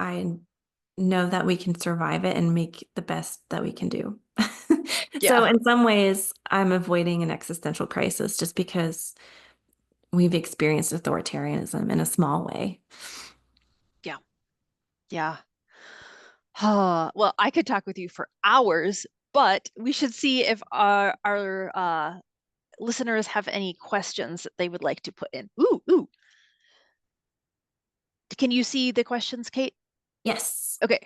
know that we can survive it and make the best that we can do. So
Yeah.
in some ways, I'm avoiding an existential crisis just because we've experienced authoritarianism in a small way.
Yeah. Yeah. Well, I could talk with you for hours, but we should see if our listeners have any questions that they would like to put in. Ooh, ooh. Can you see the questions, Kate?
Yes.
Okay.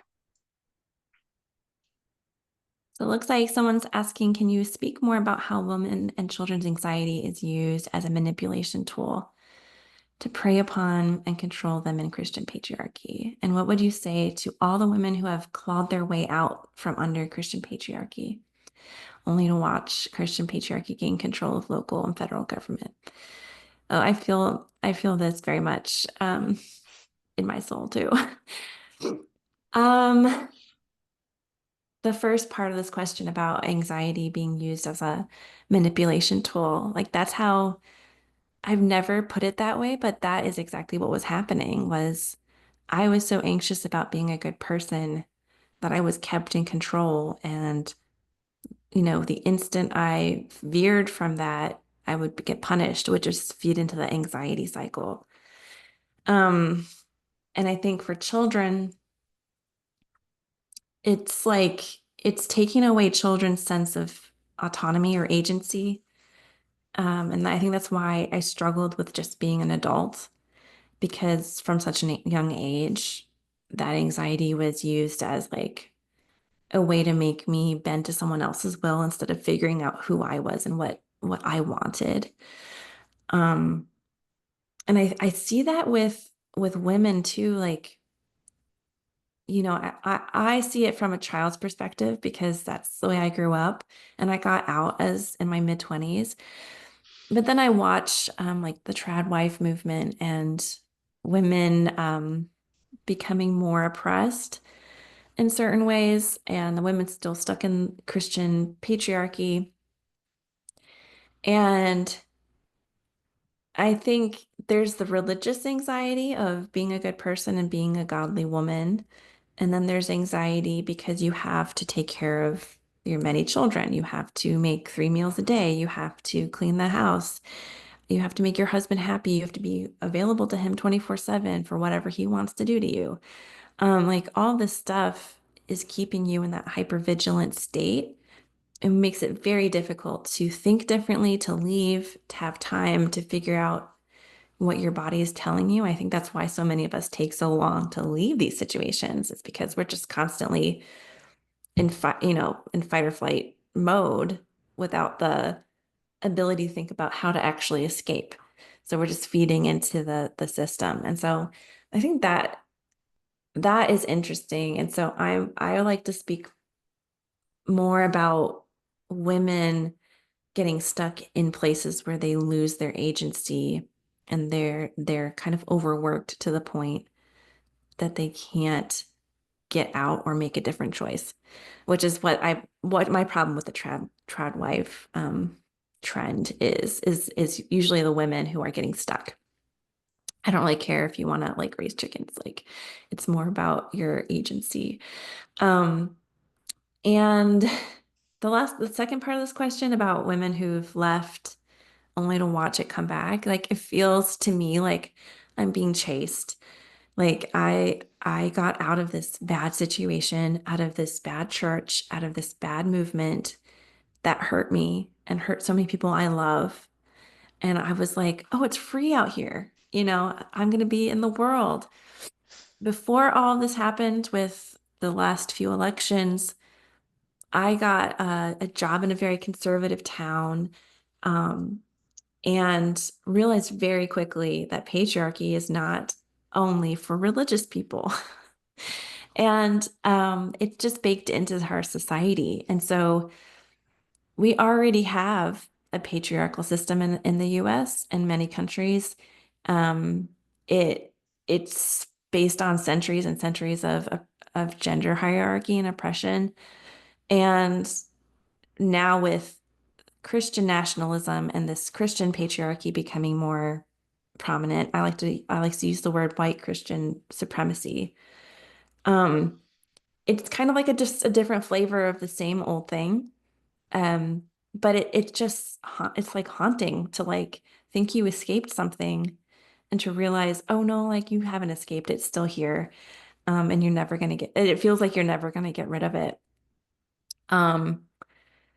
So it looks like someone's asking, can you speak more about how women and children's anxiety is used as a manipulation tool to prey upon and control them in Christian patriarchy? And what would you say to all the women who have clawed their way out from under Christian patriarchy, only to watch Christian patriarchy gain control of local and federal government? Oh, I feel this very much in my soul too. Um, the first part of this question about anxiety being used as a manipulation tool, like that's how I've never put it that way, but that is exactly what was happening was I was so anxious about being a good person that I was kept in control. And, the instant I veered from that, I would get punished, which just feed into the anxiety cycle. Um, and I think for children, it's like it's taking away children's sense of autonomy or agency. And I think that's why I struggled with just being an adult because from such a young age, that anxiety was used as like a way to make me bend to someone else's will instead of figuring out who I was and what I wanted. Um, and I see that with women too, like, I see it from a child's perspective because that's the way I grew up and I got out as in my mid 20s. But then I watch like the trad wife movement and women becoming more oppressed in certain ways, and the women still stuck in Christian patriarchy. And I think there's the religious anxiety of being a good person and being a godly woman. And then there's anxiety because you have to take care of your many children. You have to make 3 meals a day. You have to clean the house. You have to make your husband happy. You have to be available to him 24/7 for whatever he wants to do to you. Like all this stuff is keeping you in that hypervigilant state. It makes it very difficult to think differently, to leave, to have time to figure out what your body is telling you. I think that's why so many of us take so long to leave these situations. It's because we're just constantly in fight or flight mode without the ability to think about how to actually escape. So we're just feeding into the system. And so I think that is interesting. And so I like to speak more about women getting stuck in places where they lose their agency and they're kind of overworked to the point that they can't get out or make a different choice, which is what my problem with the trad wife trend is usually the women who are getting stuck. I don't really care if you want to like raise chickens, like it's more about your agency. Um, and the second part of this question about women who've left only to watch it come back, like it feels to me like I'm being chased. Like I got out of this bad situation, out of this bad church, out of this bad movement that hurt me and hurt so many people I love. And I was like, oh, it's free out here. I'm going to be in the world. Before all this happened with the last few elections, I got a job in a very conservative town, um, and realized very quickly that patriarchy is not only for religious people. And it's just baked into our society. And so we already have a patriarchal system in the US and many countries. Um, it it's based on centuries and centuries of gender hierarchy and oppression. And now with Christian nationalism and this Christian patriarchy becoming more prominent, I like to use the word white Christian supremacy. Um, it's kind of like just a different flavor of the same old thing. Um, but it's like haunting to like think you escaped something and to realize, oh no, like you haven't escaped, it's still here. And you're never gonna it feels like you're never gonna get rid of it. Um,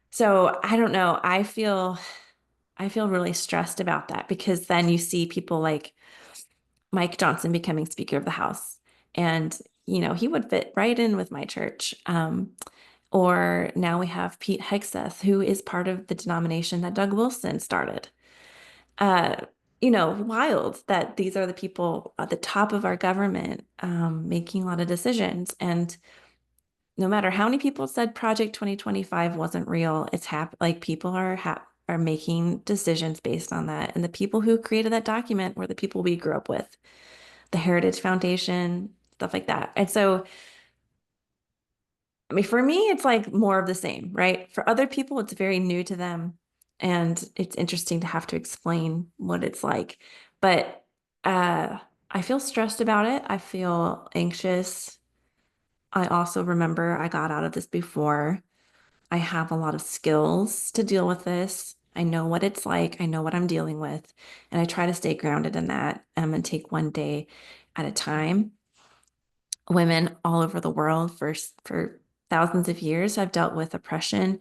so I don't know. I feel really stressed about that because then you see people like Mike Johnson becoming Speaker of the House. And, he would fit right in with my church. Or now we have Pete Hegseth, who is part of the denomination that Doug Wilson started. Uh, wild that these are the people at the top of our government making a lot of decisions. And no matter how many people said Project 2025 wasn't real, like people are making decisions based on that. And the people who created that document were the people we grew up with, the Heritage Foundation, stuff like that. And so I mean, for me, it's like more of the same, right? For other people, it's very new to them. And it's interesting to have to explain what it's like. But I feel stressed about it. I feel anxious. I also remember I got out of this before. I have a lot of skills to deal with this. I know what it's like. I know what I'm dealing with. And I try to stay grounded in that and take one day at a time. Women all over the world for thousands of years have dealt with oppression,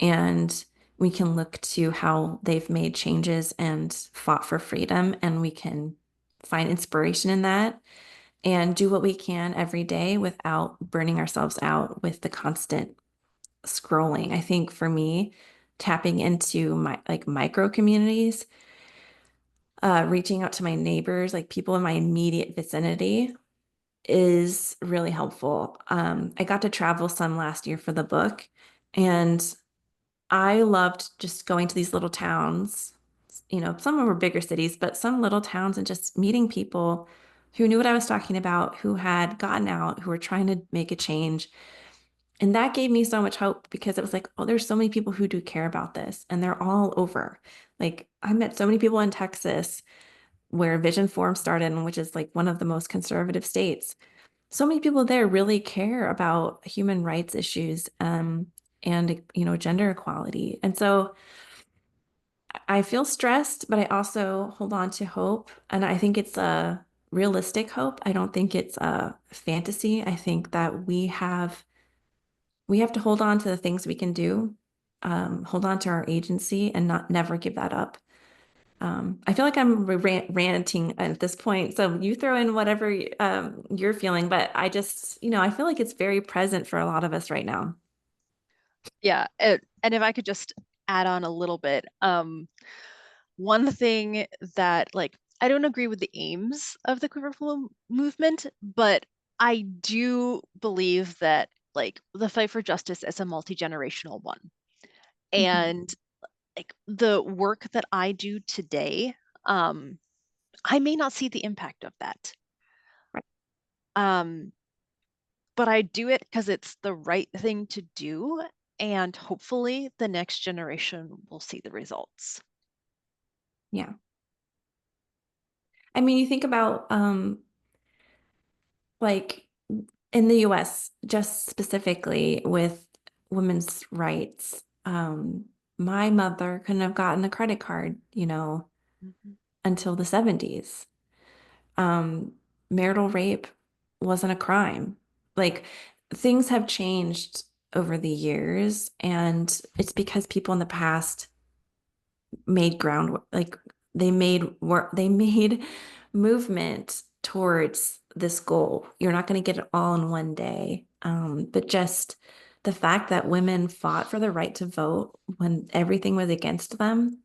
and we can look to how they've made changes and fought for freedom, and we can find inspiration in that and do what we can every day without burning ourselves out with the constant scrolling. I think for me, tapping into my like micro communities, reaching out to my neighbors, like people in my immediate vicinity, is really helpful. I got to travel some last year for the book, and I loved just going to these little towns. You know, some of them were bigger cities, but some little towns and just meeting people who knew what I was talking about, who had gotten out, who were trying to make a change. And that gave me so much hope because it was like, oh, there's so many people who do care about this, and they're all over. Like, I met so many people in Texas where Vision Forum started, and which is like one of the most conservative states. So many people there really care about human rights issues, and gender equality. And so I feel stressed, but I also hold on to hope. And I think it's a realistic hope. I don't think it's a fantasy. I think that we have to hold on to the things we can do, hold on to our agency and not never give that up. I feel like I'm ranting at this point, so you throw in whatever you're feeling, but I just, I feel like it's very present for a lot of us right now.
Yeah, and if I could just add on a little bit, one thing that like I don't agree with the aims of the curriculum movement, but I do believe that like the fight for justice is a multi-generational one.
Mhm.
And like the work that I do today, um, I may not see the impact of that.
Right.
Um, but I do it because it's the right thing to do, and hopefully the next generation will see the results.
Yeah. I mean, you think about like in the US, just specifically with women's rights, my mother couldn't have gotten a credit card,
Mhm.
until the 70s. Um, Marital rape wasn't a crime. Like, things have changed over the years, and it's because people in the past made ground, like they made work, they made movement towards this goal. You're not going to get it all in one day. But just the fact that women fought for the right to vote when everything was against them,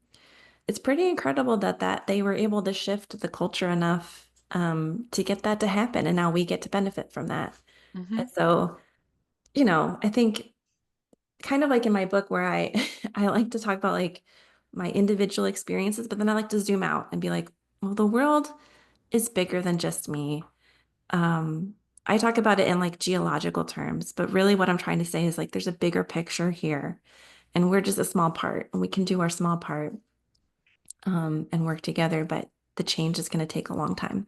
it's pretty incredible that they were able to shift the culture enough to get that to happen, and now we get to benefit from that. And
Mhm.
so, I think kind of like in my book where I I like to talk about like my individual experiences, but then I like to zoom out and be like, well, the world is bigger than just me. Um, I talk about it in like geological terms, but really what I'm trying to say is like there's a bigger picture here, and we're just a small part, and we can do our small part, and work together, but the change is going to take a long time.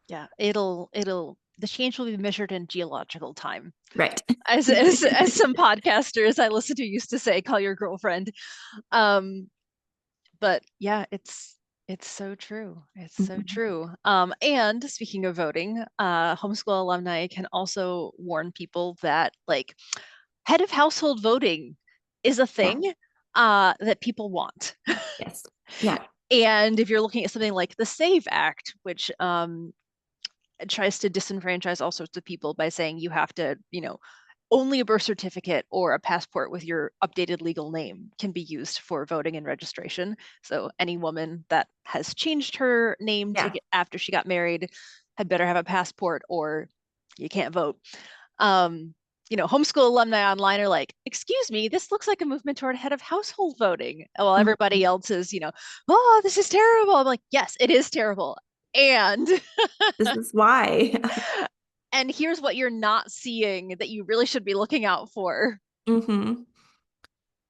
Yeah, the change will be measured in geological time.
Right.
As some podcasters I listen to used to say, call your girlfriend. Um, but yeah, it's so true. It's so
Mhm.
true. And speaking of voting, homeschool alumni can also warn people that like head of household voting is a
Yeah.
thing that people want.
Yes. Yeah.
And if you're looking at something like the SAVE Act, which it tries to disenfranchise all sorts of people by saying you have to, only a birth certificate or a passport with your updated legal name can be used for voting and registration. So any woman that has changed her name
Yeah.
after she got married had better have a passport or you can't vote. Um, homeschool alumni online are like, excuse me, this looks like a movement toward head of household voting. While
Mhm.
everybody else is, oh, this is terrible. I'm like, yes, it is terrible. And
This is why.
and here's what you're not seeing that you really should be looking out for.
hmm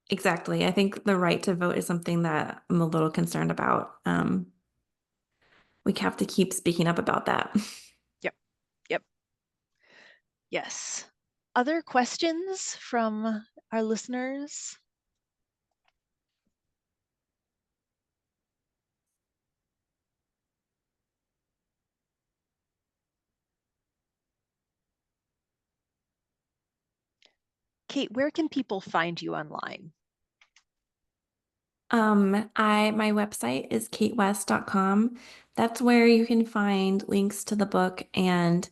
Exactly. I think the right to vote is something that I'm a little concerned about. We have to keep speaking up about that.
Yep, yep, yes. Other questions from our listeners? Cait, where can people find you online?
My website is caitwest.com. That's where you can find links to the book and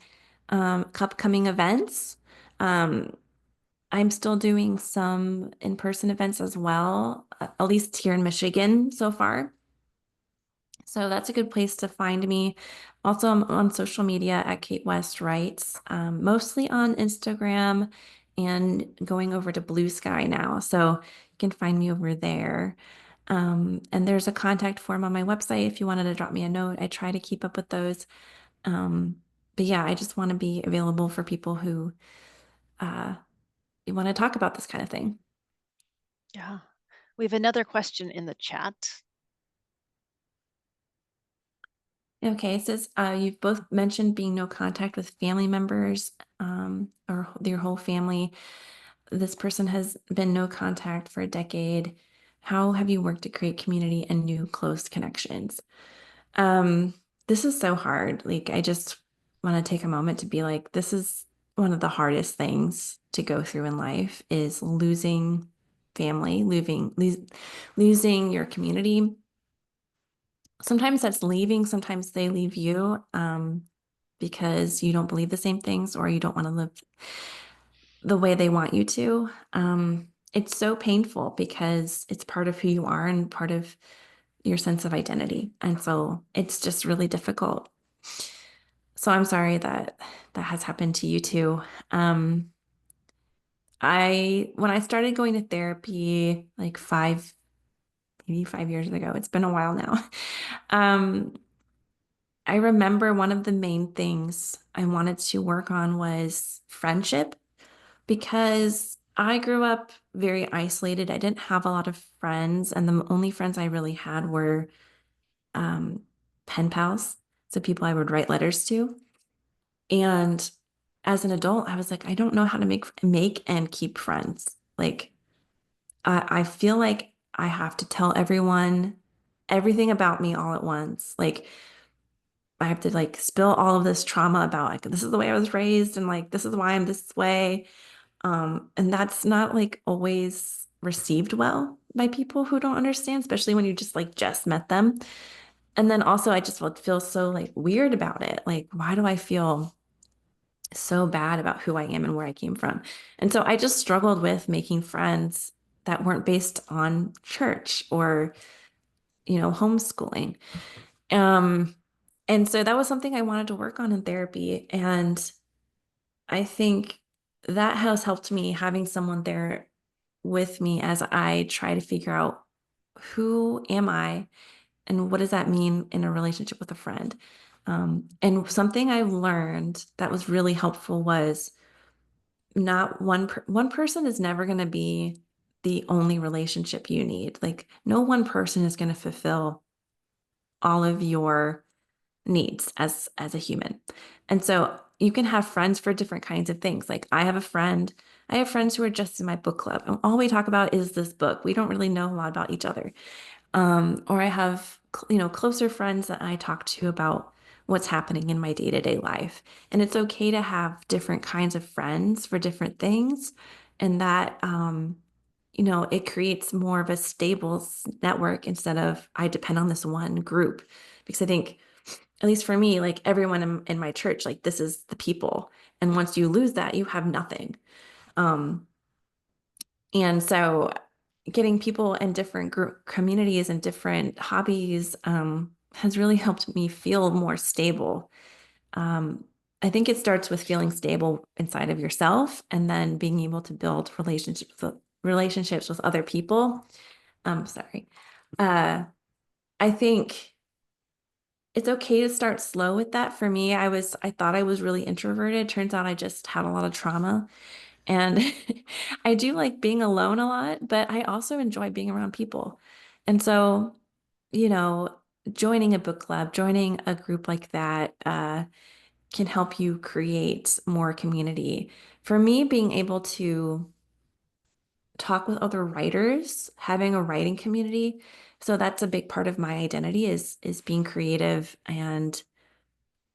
upcoming events. Um, I'm still doing some in-person events as well, at least here in Michigan so far. So that's a good place to find me. Also, I'm on social media at Cait West Writes, mostly on Instagram and going over to Blue Sky now. So you can find me over there. And there's a contact form on my website if you wanted to drop me a note. I try to keep up with those. Um, but yeah, I just want to be available for people who uh, want to talk about this kind of thing.
Yeah. We have another question in the chat.
Okay, it says you've both mentioned being no contact with family members or your whole family. This person has been no contact for a decade. How have you worked to create community and new close connections? Um, this is so hard. Like, I just want to take a moment to be like, this is one of the hardest things to go through in life is losing family, losing your community. Sometimes that's leaving, sometimes they leave you because you don't believe the same things or you don't want to live the way they want you to. It's so painful because it's part of who you are and part of your sense of identity. And so it's just really difficult. So I'm sorry that that has happened to you too. Um, when I started going to therapy like maybe 5 years ago, it's been a while now. Um, I remember one of the main things I wanted to work on was friendship because I grew up very isolated. I didn't have a lot of friends, and the only friends I really had were um, pen pals, so people I would write letters to. And as an adult, I was like, I don't know how to make and keep friends. Like, I feel like I have to tell everyone everything about me all at once. Like, I have to like spill all of this trauma about like this is the way I was raised and like this is why I'm this way. And that's not like always received well by people who don't understand, especially when you just met them. And then also I just would feel so like weird about it. Like, why do I feel so bad about who I am and where I came from? And so I just struggled with making friends that weren't based on church or, homeschooling. Um, and so that was something I wanted to work on in therapy. And I think that has helped me having someone there with me as I try to figure out who am I and what does that mean in a relationship with a friend. And something I've learned that was really helpful was not one person is never going to be the only relationship you need. Like no one person is going to fulfill all of your needs as a human. And so you can have friends for different kinds of things. Like I have friends who are just in my book club, and all we talk about is this book. We don't really know a lot about each other. Or I have, closer friends that I talk to about what's happening in my day-to-day life. And it's okay to have different kinds of friends for different things. And that, it creates more of a stable network instead of I depend on this one group. Because I think, at least for me, like everyone in my church, like this is the people. And once you lose that, you have nothing. Um, and so getting people in different group communities and different hobbies has really helped me feel more stable. Um, I think it starts with feeling stable inside of yourself and then being able to build relationships with other people. Sorry. Uh, I think it's okay to start slow with that. For me, I thought I was really introverted. Turns out I just had a lot of trauma. And I do like being alone a lot, but I also enjoy being around people. And so, you know, joining a book club, joining a group like that, can help you create more community. For me, being able to talk with other writers, having a writing community, so that's a big part of my identity is being creative and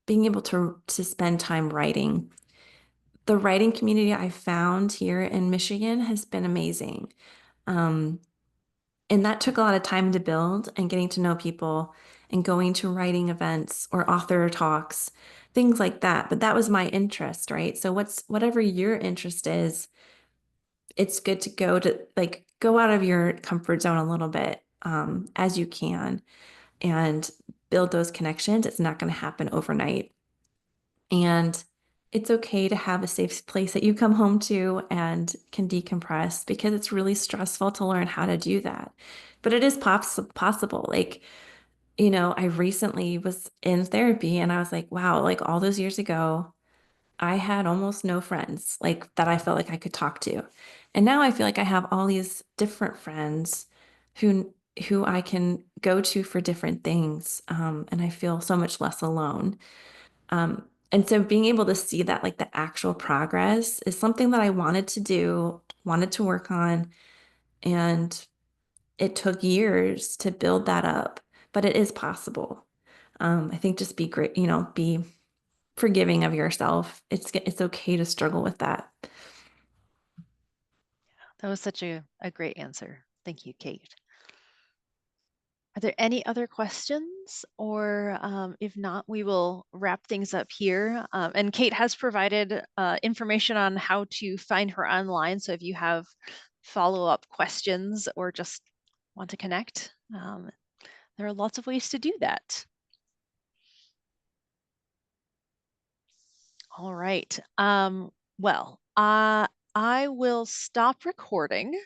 being able to spend time writing. the writing community I found here in Michigan has been amazing. Um, and that took a lot of time to build and getting to know people and going to writing events or author talks, things like that. But that was my interest, right? So whatever your interest is, it's good to go out of your comfort zone a little bit as you can and build those connections. It's not going to happen overnight. And it's okay to have a safe place that you come home to and can decompress because it's really stressful to learn how to do that. But it is possible. Like, I recently was in therapy and I was like, wow, like all those years ago, I had almost no friends like that I felt like I could talk to. And now I feel like I have all these different friends who who I can go to for different things. And I feel so much less alone. And so being able to see that like the actual progress is something that I wanted to do, wanted to work on, and it took years to build that up, but it is possible. I think just be great, be forgiving of yourself. It's okay to struggle with that.
That was such a great answer. Thank you, Cait. Are there any other questions? Or if not, we will wrap things up here. And Cait has provided information on how to find her online. So if you have follow-up questions or just want to connect, there are lots of ways to do that. All right. Well, I will stop recording.